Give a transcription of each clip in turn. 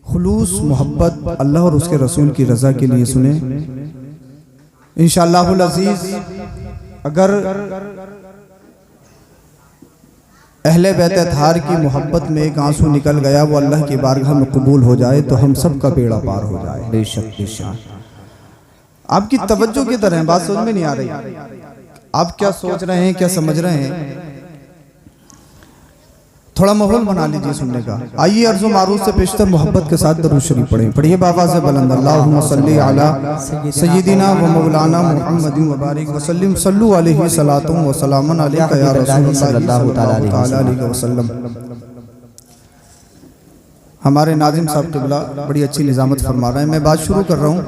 खुलूस मोहब्बत अल्लाह और उसके रसूल की रज़ा के लिए सुने। इंशाअल्लाहुल अज़ीज़, अगर अहले बैत अतहार की मोहब्बत में एक आंसू निकल गया, वो अल्लाह की बारगाह में कबूल हो जाए तो हम सब का बेड़ा पार हो जाए। बेशक बेशक। आपकी तवज्जो की तरह बात समझ में नहीं आ रही, आप क्या सोच रहे हैं, क्या समझ रहे हैं? थोड़ा माहौल बना लीजिए सुनने का। आइए अर्ज़ो मारूफ से पेशतर मोहब्बत के साथ दरूद शरीफ पढ़ें। पढ़िए बाबा से बुलंद, अल्लाहुम्मा सल्ली अला सय्यिदिना व मौलाना मुहम्मदिन व बारिक व सल्लिम सल्लु अलैहि सलातुम व सलामुन अलैका या रसूलुल्लाह सल्लल्लाहु अलैहि वसल्लम। हमारे नाज़िम साहब क़िबला बड़ी अच्छी निज़ामत फरमा रहे हैं। मैं बात शुरू कर रहा हूँ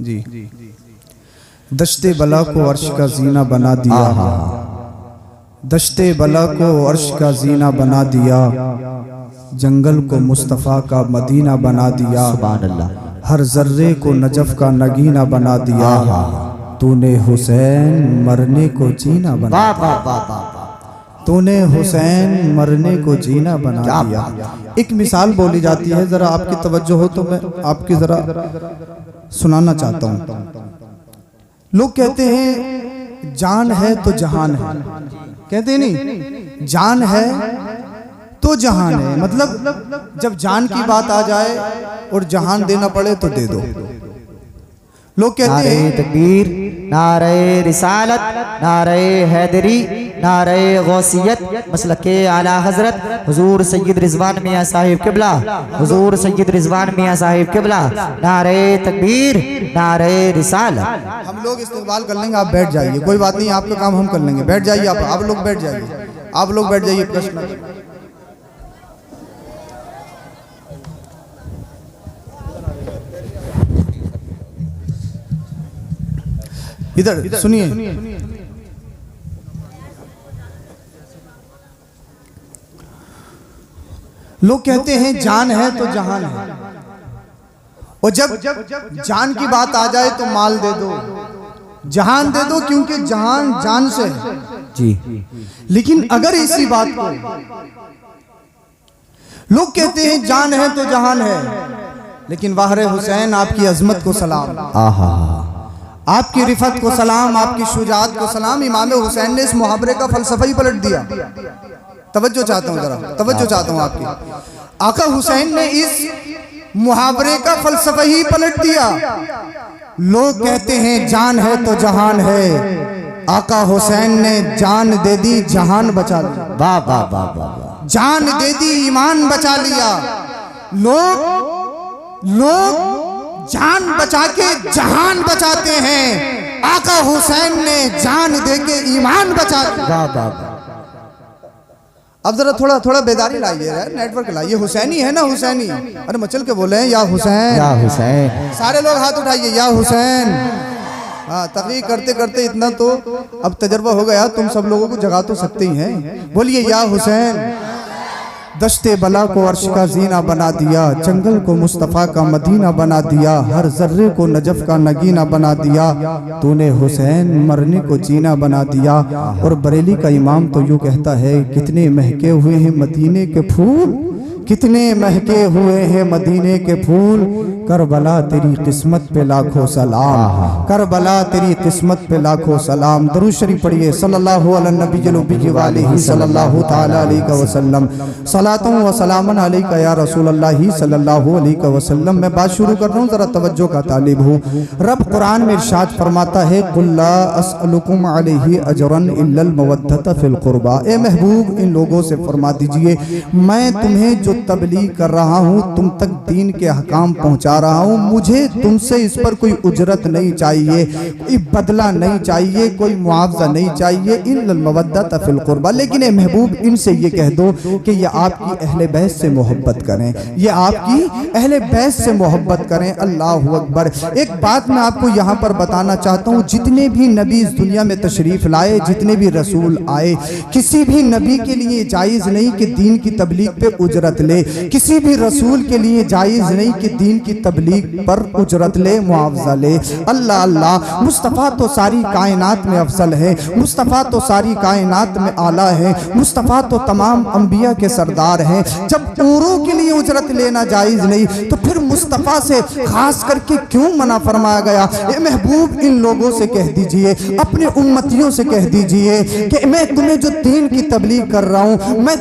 जी। दश्ते बला को अर्श का ज़ीना बना दिया, दश्ते बला को अर्श का ज़ीना बना दिया, जंगल को मुस्तफ़ा का मदीना बना दिया, सुभान अल्लाह। हर जर्रे को नजफ का नगीना बना दिया, तूने हुसैन मरने को जीना बना दिया, तूने हुसैन मरने को जीना बना दिया। एक मिसाल बोली जाती है, जरा आपकी तवज्जो हो तो मैं आपकी जरा सुनाना चाहता हूँ। लोग कहते हैं जान है तो जहान है, कहते नहीं जान है तो जहान है, मतलब जब जान की बात आ जाए और जहान देना पड़े तो दे दो। लोग कहते हैं तकबीर, नारे रिसालत, नारे हैदरी, नारे गौसियत, मसलके आला हजरत हुजूर सैयद रिजवान मियाँ साहिब क़िबला, हुजूर सैयद रिजवान मियाँ साहिब क़िबला, नारे तकबीर, नारे रिसालत। हम लोग इस्तेमाल कर लेंगे, आप बैठ जाइए, कोई बात नहीं, आपका काम हम कर लेंगे। बैठ जाइए आप लोग बैठ जाइए, आप लोग बैठ जाइए। प्रश्न इधर सुनिए। लोग कहते हैं जान है तो जहान है, और जब जान की बात आ जाए तो माल दे दो, जहान दे दो, क्योंकि जहान जान से है जी। लेकिन अगर इसी बात को लोग कहते हैं जान है तो जहान है, लेकिन वाहरे हुसैन आपकी अजमत को सलाम, आपकी रिफत को सलाम, आपकी शुजात को सलाम। इमाम हुसैन ने इस मुहावरे का फलसफा ही पलट दिया। तवज्जो चाहता हूँ, जरा तवज्जो चाहता हूँ आपकी। आका हुसैन ने इस मुहावरे का फलसफा ही पलट दिया। लोग कहते हैं जान है तो जहान है, आका हुसैन ने जान दे दी, जहान बचा लिया। वाह वाह वाह वाह। जान दे दी, ईमान बचा लिया। लोग जान बचा के जहान बचाते हैं, आका हुसैन ने जान दे के ईमान बचा लिया। अब जरा थोड़ा थोड़ा बेदारी लाइए, नेटवर्क लाइए। हुसैनी है ना, हुसैनी, अरे मचल के बोले हैं या हुसैन, या हुसैन। सारे लोग हाथ उठाइए, या हुसैन। हाँ, तकरीर करते करते इतना तो अब तजर्बा हो गया, तुम सब लोगों को जगा तो सकते ही हैं। बोलिए या हुसैन। दश्ते बला को अर्श का ज़ीना बना दिया, जंगल को मुस्तफ़ा का मदीना बना दिया, हर जर्रे को नजफ का नगीना बना दिया, तूने हुसैन मरने को जीना बना दिया। और बरेली का इमाम तो यूँ कहता है, कितने महके हुए हैं मदीने के फूल, कितने महके हुए हैं मदीने के फूल, करबला तेरी किस्मत पे लाखों सलाम, करबला तेरी किस्मत पे लाखों सलाम। दरूद शरीफ पढ़िए, सल्लल्लाहु अला नबिय्यिल उम्मी व आलिहि सल्लल्लाहु तआला अलैहि वसल्लम, सलातुं व सलामुन अलैका या रसूलल्लाह सल्लल्लाहु अलैहि वसल्लम। मैं बात शुरू कर रहा हूँ, जरा तवज्जो का तालिब हूँ। रब कुरान में इरशाद फरमाता है, कुल ला अस्अलुकुम अलैहि अजरन इल्लल मवद्दत फिल कुर्बा। ए महबूब, इन लोगों से फरमा दीजिए, मैं तुम्हें जो तबलीग कर रहा हूँ, तुम तक दीन के अहकाम पहुँचा रहा हूँ, मुझे तुमसे इस पर कोई उजरत नहीं चाहिए, कोई बदला नहीं चाहिए, कोई मुआवजा नहीं चाहिए, इल्लल मवद्दत फिल कुर्बा। लेकिन ए महबूब, इनसे ये कह दो कि ये आपकी अहले बैत से मोहब्बत करें, ये आपकी अहले बैत से मोहब्बत करें। अल्लाहु अकबर। एक बात मैं आपको यहाँ पर बताना चाहता हूँ, जितने भी नबी इस दुनिया में तशरीफ लाए, जितने भी रसूल आए, किसी भी नबी के लिए जायज़ नहीं कि दीन की तबलीग पे उजरत ले। किसी भी रसूल के लिए जायज़ नहीं कि दीन की तबलीग पर उजरत ले, मुआवजा ले। अल्लाह अल्लाह, मुस्तफ़ा तो सारी कायनात में अफजल है, मुस्तफ़ा तो सारी कायनात में आला है, मुस्तफ़ा तो तमाम अंबिया के सरदार हैं। जब औरों के लिए उजरत लेना जायज़ नहीं तो फिर मुस्तफ़ा से खास करके क्यों मना फरमाया गया? ए महबूब, इन लोगों से कह दीजिए, अपने उम्मतियों से कह दीजिए कि मैं तुम्हें जो दीन की तबलीग कर रहा हूँ, मैं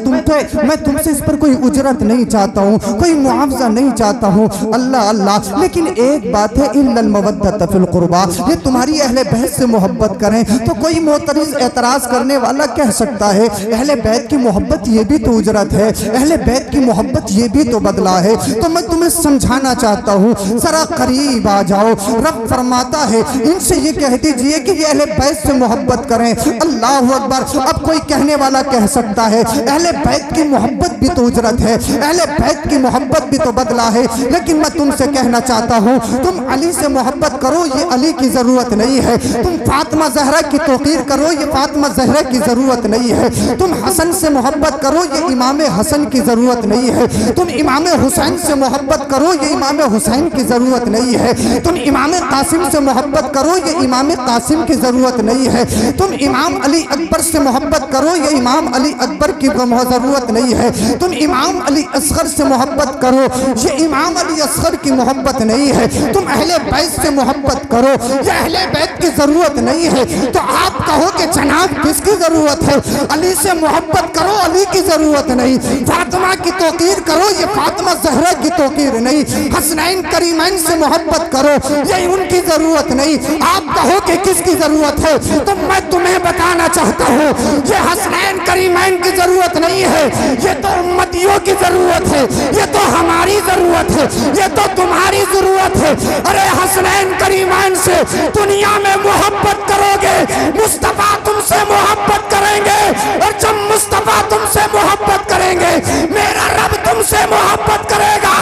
तुमसे इस पर कोई उजरत नहीं चाहता हूँ, कोई मुआवजा नहीं चाहता हूँ। अल्लाह अल्लाह, लेकिन एक बात है, इल्लल मवद्दत फिल कुर्बा, ये तुम्हारी अहले बैत से मोहब्बत करें तो कोई मोतरिज़ एतराज़ करने वाला कह सकता है अहले बैत की मोहब्बत ये भी तो उजरत है, अहले बैत की मोहब्बत ये भी तो बदला है। तो मैं तुम्हें समझाना चाहता हूँ, जरा करीब आ जाओ। रब फरमाता है इनसे ये कह दीजिए कि ये अहले बैत से मोहब्बत करें। अल्लाह अकबर। अब कोई कहने वाला कह सकता है अहले बैत की मोहब्बत भी तो उजरत है, अहले बैत की मोहब्बत भी तो बदला है। लेकिन मैं तुमसे कहना चाहता हूँ, तुम अली से मोहब्बत करो, ये अली की जरूरत नहीं है। तुम फातिमा ज़हरा की तौक़ीर करो, ये फातिमा ज़हरा की जरूरत नहीं है। तुम हसन से मोहब्बत करो, ये इमाम हसन की जरूरत नहीं है। तुम इमाम हुसैन से मोहब्बत करो, ये इमाम हुसैन की जरूरत नहीं है। तुम इमाम कासिम से मोहब्बत करो, ये इमाम कासिम की जरूरत नहीं है। तुम इमाम अली अकबर से मोहब्बत करो, ये इमाम अली अकबर की जरूरत नहीं है। तुम इमाम अली असगर से मोहब्बत करो, ये इमाम अली असगर की मोहब्बत नहीं है। तुम अहले बैत से मोहब्बत करो, ये अहले बैत की जरूरत नहीं है। तो आप कहो कि जनाब किसकी जरूरत है? अली से मोहब्बत करो, अली की जरूरत नहीं। फातिमा की तौक़ीर करो, ये फातिमा ज़हरा की तौक़ीर नहीं। हसनैन करीमैन से मोहब्बत करो, ये उनकी जरूरत नहीं। आप कहो कि किसकी जरूरत है? तो मैं तुम्हें बताना चाहता हूँ, ये हसनैन करीमैन की जरूरत नहीं है, ये तो उम्मतियों की जरूरत है, ये तो हमारी जरूरत है, ये तो तुम्हारी जरूरत है। अरे हसनैन करीमैन से दुनिया में मोहब्बत करोगे, मुस्तफ़ा तुमसे मोहब्बत करेंगे, और जब मुस्तफ़ा तुमसे मोहब्बत करेंगे, मेरा रब तुमसे मोहब्बत करेगा।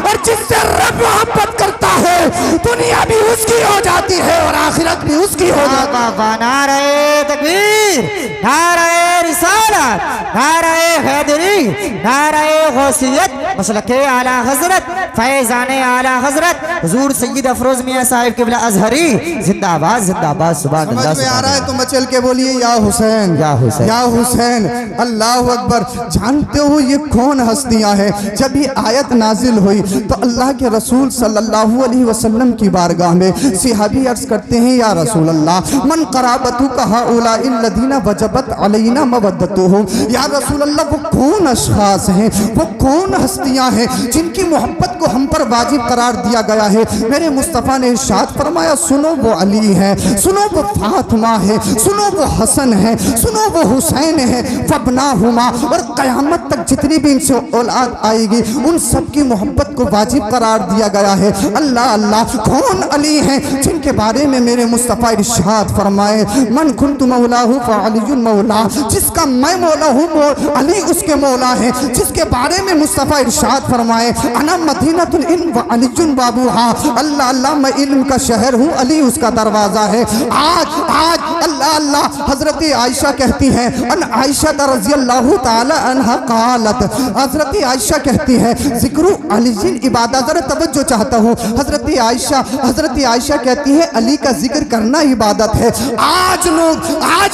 और जिससे रब मोहब्बत करता है, दुनिया भी उसकी हो जाती है और आखिरत भी उसकी हो जाती है। नारे तकबीर, नारे रिसालत, नारे हैदरी, नारे गौसियत, मसलके आला हजरत, फैज़ाने आला हजरत हुजूर सैयद अफरोज मियां साहिब क़िबला अज़हरी जिंदाबाद जिंदाबाद। सुभान अल्लाह। समझ में आ रहा है तो मचल के बोलिए या हुसैन, या हुसैन, या हुसैन। अल्लाह अकबर। जानते हो ये कौन हस्तियां हैं? जब ये आयत नाजिल हुई तो अल्लाह के रसूल सल्लल्लाहु अलैहि वसल्लम की बारगाह में सहाबी अर्ज करते हैं, या रसूल अल्लाह, मन कराबतु कहा उलाइल्लदीना वजबत अलैना मवद्दतुहुम। या रसूल अल्लाह, वो कौन अशखास हैं, वो कौन हस्तियां हैं जिनकी मोहब्बत को हम पर वाजिब करार दिया गया है? मेरे मुस्तफ़ा ने इरशाद फरमाया, सुनो वो अली है, सुनो वो फातिमा है, सुनो वो हसन है, सुनो वो हुसैन है, वबना हुमा। और क़यामत तक जितनी भी इनसे औलाद आएगी उन सब की मोहब्बत को वाजिब करार दिया गया है। अल्लाह अल्लाह, कौन अली हैं जिनके बारे में मेरे मुस्तफ़ा इरशाद फरमाए, मन कुन्तु मौलाहु फ़अलियुन मौला। जिसका मैं मौला हूँ, अली उसके मौला है। जिसके बारे में मुस्तफ़ा इरशाद फरमाए, अना मदीनतुल इल्म व अलीयुन बाबूहा। अल्लाह अल्लाह, मैं इल्म का शहर हूँ, अली उसका दरवाज़ा है। आज अल्लाह अल्लाह, हज़रत आयशा कहती हैं, अन आयशा रज़ियल्लाहु ताला अन्हा क़ालत, हज़रत आयशा कहती है, ज़िक्र अलीजिन इबादत। ज़रा तवज्जो चाहता हूँ, हज़रत आयशा कहती है अली का जिक्र करना इबादत है। आज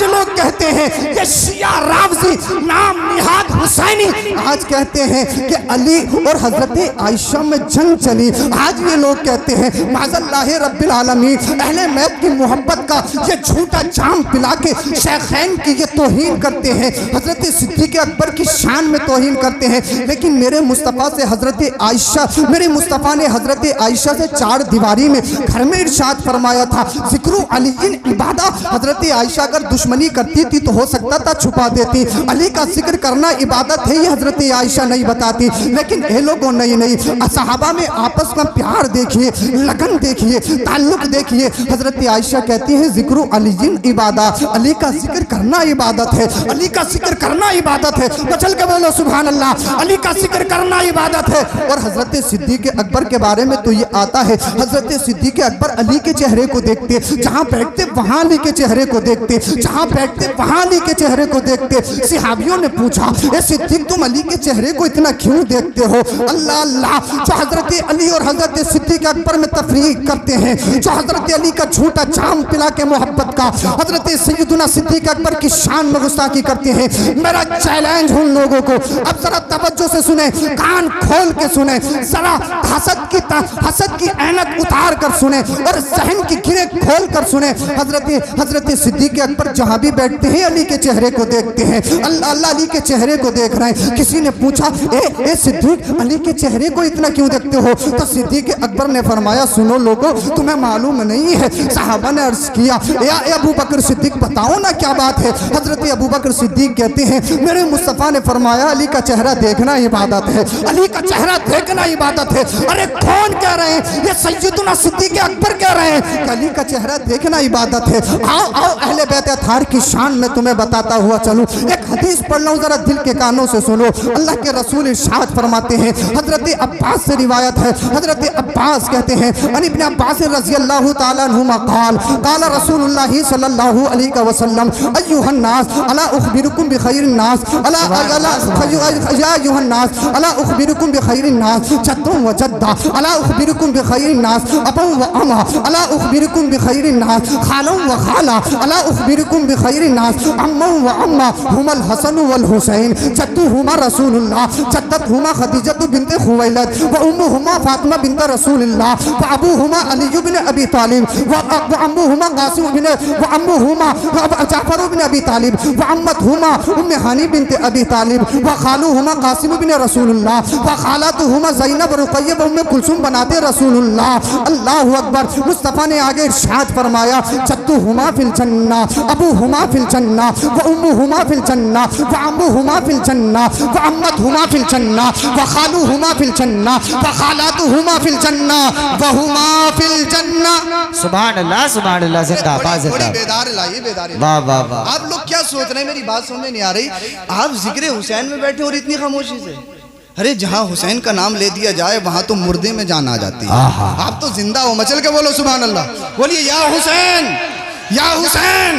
लोग कहते हैं ये शिया रावज़ी नाम निहाद हुसैनी आज कहते हैं कि अली और हज़रत आयशा में जंग चली। आज ये लोग कहते हैं माज़ल्लाहि रब्बिल आलमीन, अहले बैत की मोहब्बत का ये झूठा जाम पिला के शेखैन की ये तौहीन करते हैं, हज़रत सिद्दीक़ अकबर की शान में तौहीन करते हैं। लेकिन मेरे मुस्तफ़ा से हज़रत आयशा, मेरे मुस्तफ़ा ने हज़रत आयशा से चार दीवारी में घर में इरशाद फरमाया था, ज़िक्र अलीइन इबादा। हज़रत आयशा अगर दुश्मनी करती थी तो हो सकता था छुपा देती, अली का जिक्र करना इबादत है ये हज़रत आयशा नहीं बताती। लेकिन ये लोगों नहीं, सहाबा में आपस में प्यार देखिए, लगन देखिए, ताल्लुक देखिए। हज़रत आयशा कहती है ज़िक्र अलीइन इबादा, अली का जिक्र करना इबादत है, अली का जिक्र करना इबादत है। तो चल के बोलो सुभान अल्लाह, अली का जिक्र करना इबादत है। और हज़रत सिद्दीक़ अकबर के बारे में तो ये आता है, हज़रत सिद्दीक़ अकबर अली के चेहरे को देखते, जहाँ बैठते वहाँ अली के चेहरे को देखते, जहाँ बैठते वहाँ अली के चेहरे को देखते। सहाबियों ने पूछा, ए सिद्दीक़ अधिक तुम अली के चेहरे को इतना क्यों देखते हो? अल्लाह अल्लाह, जो हजरत अली और हजरत सिद्दीक अकबर में तफरीक करते हैं, जो हजरत अली का झूठा जाम पिला के मोहब्बत का हजरत सैयदना सिद्दीक अकबर की शान में गुस्ताखी करते हैं। मेरा चैलेंज उन लोगों को, अब जरा तवज्जो से सुने, कान खोल के सुने, जरा हसद की ऐनक उतार कर सुने और जहन की गिरे खोल कर सुने। हजरत सिद्दीक अकबर जहां भी बैठते हैं अली के चेहरे को देखते हैं। अल्लाह अल्लाह, अली के चेहरे को देख रहे हैं। किसी ने पूछा, ए सिद्दीक, अली के चेहरे को इतना क्यों देखते हो? तो सिद्दीक अकबर ने फरमाया, सुनो लोगों, तुम्हें मालूम नहीं है। सहाबा ने अर्ज किया, या अबू बकर सिद्दीक बताओ ना क्या बात है। हजरत अबू बकर सिद्दीक कहते हैं, मेरे मुस्तफ़ा ने फरमाया अली का चेहरा देखना इबादत है, अली का चेहरा देखना इबादत है। अरे कौन कह रहे हैं? ये सैयदना सिद्दीक अकबर कह रहे हैं अली का चेहरा देखना इबादत है। आओ आओ, अहले बैत अतहार की शान में तुम्हें बताता हुआ चलूं। एक हदीस पढ़ लूं, जरा दिल के कानों से सुनो। अल्लाह के रसूल इरशाद फरमाते हैं, हजरत अब्बास से रिवायत है, हजरत अब्बास कहते हैं, अन इब्न अब्बास रज़ियल्लाहु ताला अन्हुमा क़ाल क़ाल रसूलुल्लाह सल्लल्लाहु अलैहि वसल्लम अय्युहन नास अला उख़बिरुकुम बिख़ैरिन नास अला या अय्युहन नास अला उख़बिरुकुम बिख़ैरिन नास जद्दुन व जद्दा अला उख़बिरुकुम बिख़ैरिन नास अबू व अमा अला उख़बिरुकुम बिख़ैरिन नास खालुन व खाला अला उख़बिरुकुम बिख़ैरिन नास अम्मा व अम्मा हुमल हसन वल हुसैन जद्दुहुमा रसूलुल्लाह जद्दतहुमा खदीजतु बिन्त खुवैलद व उम्मुहुमा फातिमा बिन्त रसूलिल्लाह व अबूहुमा अली इब्न अबी तालिब व अम्मुहुमा कासिम बिन व अम्मुहुमा जाफर बिन अबी तालिब व अम्मतहुमा उम्मे हानी बिन्त अबी तालिब व खालुहुमा कासिम बिन रसूलुल्लाह व खालातुहुमा ज़ैनब रुक़य्या व उम्मे कुलसुम बनाते रसूलुल्लाह। अल्लाहु अकबर। मुस्तफ़ा ने आगे इरशाद फरमाया, जद्दुहुमा फिल जन्ना अबूहुमा फिल जन्ना व उम्मुहुमा फिल जन्ना व अम्मुहुमा फिल जन्ना व अम्मतहुमा फिल जन्ना व खालुहुमा फिल जन्ना व खालातुहुमा फिल जन्ना व हुमा फिल जन्ना। सुभान अल्लाह, सुभान अल्लाह, जिंदाबाद जिंदाबाद। बेदार लाइए, बेदार। वाह वाह वाह। आप लोग क्या सोच रहे हैं? मेरी बात समझ में नहीं आ रही। आप जिक्र हुसैन में बैठे और इतनी खामोशी से, अरे जहाँ हुसैन का नाम ले दिया जाए वहां तो मुर्दे में जान आ जाती है। आप तो जिंदा हो, मचल के बोलो सुभान अल्लाह। बोलिए या हुसैन, या हुसैन।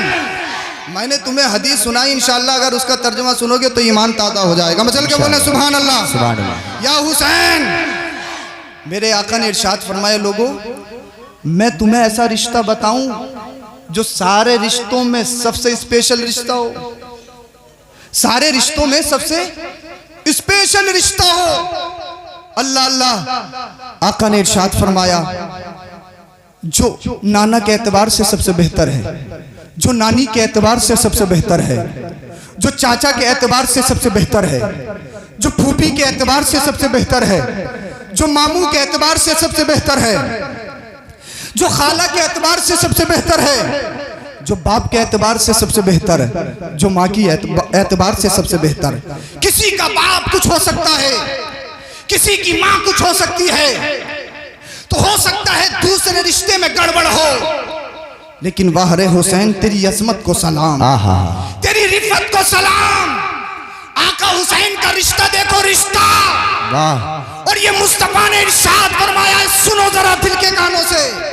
मैंने तुम्हें हदीस सुनाई, इंशाअल्लाह अगर उसका तर्जुमा सुनोगे तो ईमान ताज़ा हो जाएगा। मचल के बोले सुभान अल्लाह, सुभान अल्लाह। या हुसैन। मेरे आका ने इरशाद फरमाया, लोगों मैं तुम्हें ऐसा रिश्ता बताऊं जो सारे रिश्तों में सबसे स्पेशल रिश्ता हो, सारे रिश्तों में सबसे स्पेशल रिश्ता हो। अल्लाह अल्लाह। आका ने इरशाद फरमाया, जो नाना के एतबार से सबसे बेहतर है, जो नानी के एतबार से सबसे बेहतर है, जो चाचा के एतबार से सबसे बेहतर है, जो फूफी के एतबार से सबसे बेहतर है, जो मामू के एतबार से सबसे बेहतर है, जो खाला के एतबार से सबसे बेहतर है, जो बाप के एतबार से सबसे बेहतर है, जो माँ की एतबार से सबसे बेहतर है। किसी का बाप कुछ हो सकता है, किसी की माँ कुछ हो सकती है, तो हो सकता है दूसरे रिश्ते में गड़बड़ हो, लेकिन वाह रे हुसैन तेरी अजमत को सलाम, तेरी रिफत को सलाम। आका हुसैन का रिश्ता देखो, रिश्ता वाह। और ये मुस्तफा ने इरशाद फरमाया, सुनो जरा दिल के कानों से।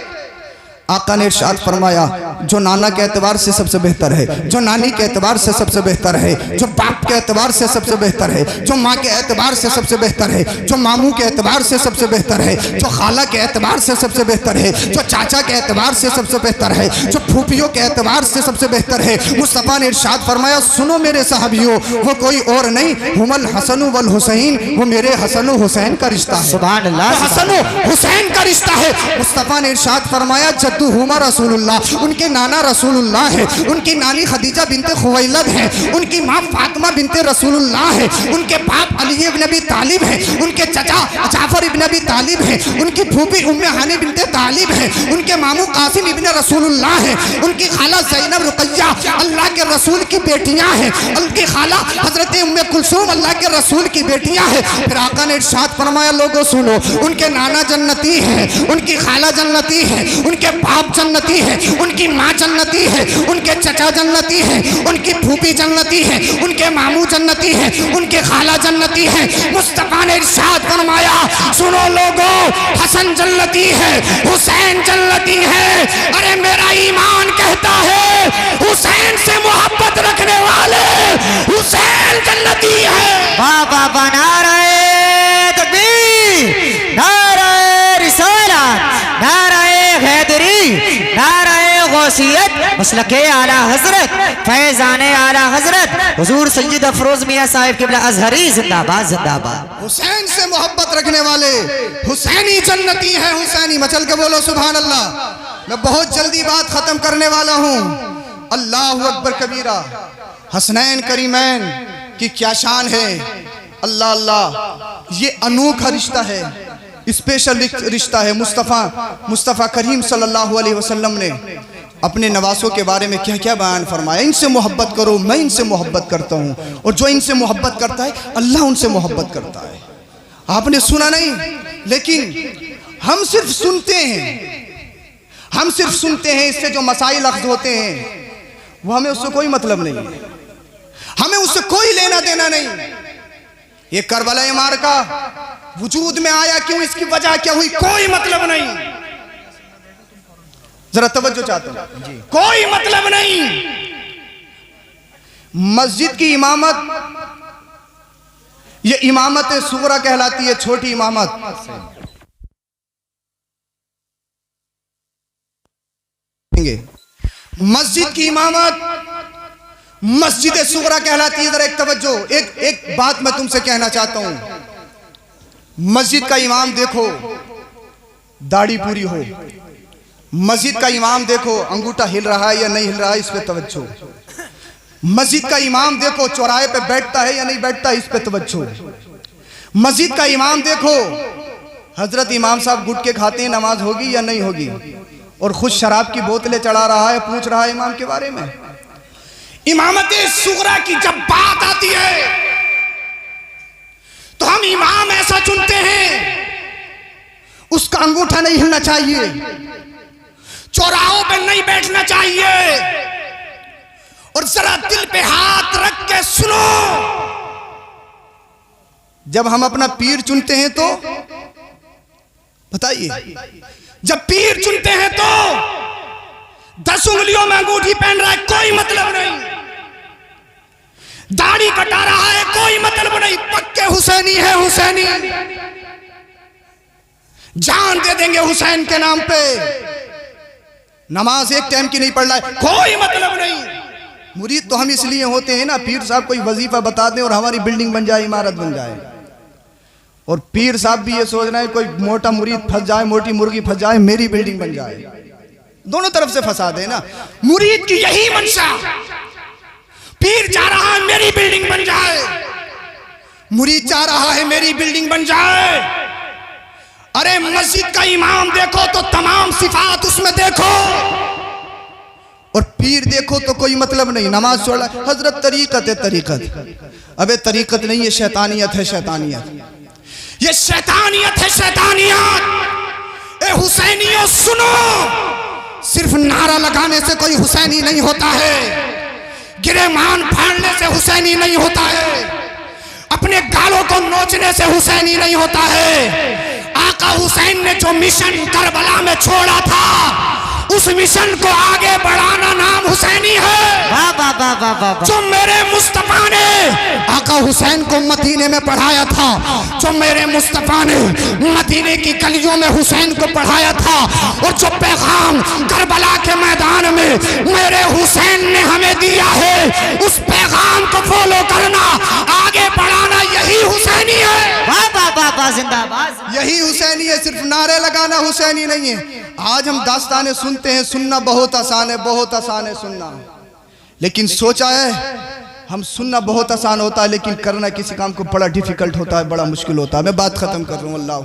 आका ने इरशाद फरमाया, जो नाना के एतबार से सबसे बेहतर है, जो नानी के एतबार से सबसे बेहतर है, जो बाप के एतबार से सबसे बेहतर है, जो माँ के एतबार से सबसे बेहतर है, जो मामू के एतबार से सबसे बेहतर है, जो खाला के एतबार से सबसे बेहतर है, जो चाचा के एतबार से सबसे बेहतर है, जो फूफियों के एतबार से सबसे बेहतर है। मुस्तफ़ा ने इरशाद फरमाया, सुनो मेरे साहबियों, वो कोई और नहीं, हुमल हसन वल हुसैन, वो मेरे हसन हुसैन का रिश्ता है। सुभान अल्लाह, हसन हुसैन का रिश्ता है। मुस्तफ़ा ने इरशाद फरमाया, जद्दुहुमा रसूलुल्लाह, उनके नाना रसूलुल्लाह है, उनकी नानी खदीजा बिनते खुवैलद है, उनकी माँ फातिमा बिनते रसूलुल्लाह है, उनके बाप अली इब्न अबी तालिब है, उनके चचा जाफर इब्न अबी तालिब है, उनकी फूफी उम्मे हानी बिनते तालिब है, उनके मामू कासिम इब्न रसूलुल्लाह है, उनकी खाला ज़ैनब रुक़य्या अल्लाह के रसूल की बेटियां हैं, उनकी खाला हजरत उम्मे कुलसूम अल्लाह के रसूल की बेटियां हैं। फिर आका ने इरशाद फरमाया, लोगों सुनो, उनके नाना जन्नती है, उनकी खाला जन्नती है, उनके बाप जन्नती है, उनकी माँ जन्नती है, उनके चचा जन्नती है, उनकी फूफी जन्नती है, उनके मामू जन्नती है, उनके खाला जन्नती है। मुस्तफ़ा ने इरशाद फरमाया, सुनो लोगों, हसन जन्नती है, हुसैन जन्नती है। अरे मेरा ईमान कहता है, हुसैन से मोहब्बत रखने वाले हुसैन जन्नती है। मसलके आला हजरत फैजान आला हजरत हुजूर सैयद अफरोज मियां साहिब किबला अजहरी जिंदाबाद जिंदाबाद। हुसैन से मोहब्बत रखने वाले हुसैनी जन्नती हैं, हुसैनी। मचल के बोलो सुभान अल्लाह। मैं बहुत जल्दी बात खत्म करने वाला हूँ। अल्लाह अकबर कबीरा। हसनैन करीमैन की क्या शान है। अल्लाह अल्लाह, ये अनोखा रिश्ता है, स्पेशल रिश्ता है। मुस्तफ़ा करीम सल्लल्लाहु अलैहि वसल्लम ने अपने नवासों के बारे में क्या क्या बयान फरमाया। इनसे मोहब्बत करो, मैं इनसे मोहब्बत करता हूँ, और जो इनसे मोहब्बत करता है अल्लाह उनसे मोहब्बत करता है। आपने सुना नहीं, लेकिन हम सिर्फ सुनते हैं, हम सिर्फ सुनते हैं। इससे जो मसाइल अख्ज़ होते हैं वो हमें उससे कोई मतलब नहीं है, हमें उससे कोई लेना देना नहीं। ये करबला मार्का वजूद में आया क्यों, इसकी वजह क्या हुई, कोई मतलब नहीं। जरा तवज्जो चाहता हूं, कोई मतलब नहीं। मस्जिद की इमामत, ये इमामत सुगरा कहलाती है, छोटी इमामत। मस्जिद की इमामत मस्जिद सुगरा कहलाती है। जरा एक तवज्जो, एक बात मैं तुमसे कहना चाहता हूं। मस्जिद का इमाम देखो दाढ़ी पूरी हो, मस्जिद का इमाम देखो अंगूठा हिल रहा है या नहीं हिल रहा है, इस पे तवज्जो। मस्जिद का इमाम देखो चौराहे पे बैठता है या नहीं बैठता, इस पे तवज्जो। मस्जिद का इमाम देखो हजरत इमाम साहब गुटके खाते हैं, नमाज होगी या नहीं होगी, और खुद शराब की बोतलें चढ़ा रहा है, पूछ रहा है इमाम के बारे में। इमामत सुगरा की जब बात आती है तो हम इमाम ऐसा चुनते हैं, उसका अंगूठा नहीं हिलना चाहिए, चौराहों पे नहीं बैठना चाहिए। और जरा दिल पे हाथ रख के सुनो, जब हम अपना पीर चुनते हैं तो बताइए, जब पीर चुनते हैं तो 10 उंगलियों में अंगूठी पहन रहा है, कोई मतलब नहीं। दाढ़ी कटा रहा है, कोई मतलब नहीं। पक्के हुसैनी है, हुसैनी जान दे देंगे हुसैन के नाम पे। नमाज एक टाइम की नहीं पढ़ रहा है, कोई मतलब नहीं। मुरीद तो हम इसलिए होते हैं ना, पीर साहब कोई वजीफा बता दें और हमारी बिल्डिंग बन जाए, इमारत बन जाए। और पीर साहब भी ये सोच रहे हैं कोई मोटा मुरीद फंस जाए, मोटी मुर्गी फंस जाए, मेरी बिल्डिंग बन जाए। दोनों तरफ से फंसा दे ना। मुरीद की यही मंशा, पीर चाह रहा है मेरी बिल्डिंग बन जाए, मुरीद चाह रहा है मेरी बिल्डिंग बन जाए। अरे मस्जिद का इमाम देखो तो तमाम सिफात उसमें देखो, और पीर देखो तो कोई मतलब नहीं। नमाज छोड़ा, हजरत तरीकत है, तरीकत। अबे तरीकत नहीं, ये शैतानियत है, शैतानियत। ये शैतानियत है, शैतानियत। ए हुसैनियों सुनो, सिर्फ नारा लगाने से कोई हुसैनी नहीं होता है, गिरेमान फाड़ने से हुसैनी नहीं होता है, अपने गालों को नोचने से हुसैनी नहीं होता है। आका हुसैन ने जो मिशन करबला में छोड़ा था, उस मिशन को आगे बढ़ाना नाम हुसैनी है। जो मेरे मुस्तफा ने आका हुसैन को मदीने में पढ़ाया था, जो मेरे मुस्तफा ने मदीने की गलियों में हुसैन को पढ़ाया था, और जो पैगाम करबला के मैदान में मेरे हुसैन ने हमें दिया है, उस पैगाम को फॉलो करना, आगे बढ़ाना, यही हुसैनी है। जिंदाबाद, यही हुसैनी है। सिर्फ नारे लगाना हुसैनी नहीं है। आज हम दास्तानें सुनते हैं, सुनना बहुत आसान है, बहुत आसान है सुनना, लेकिन सोचा है हम सुनना बहुत आसान होता है, लेकिन करना किसी काम को बड़ा डिफिकल्ट होता है, बड़ा मुश्किल होता है। मैं बात खत्म कर रहा हूँ। अल्लाह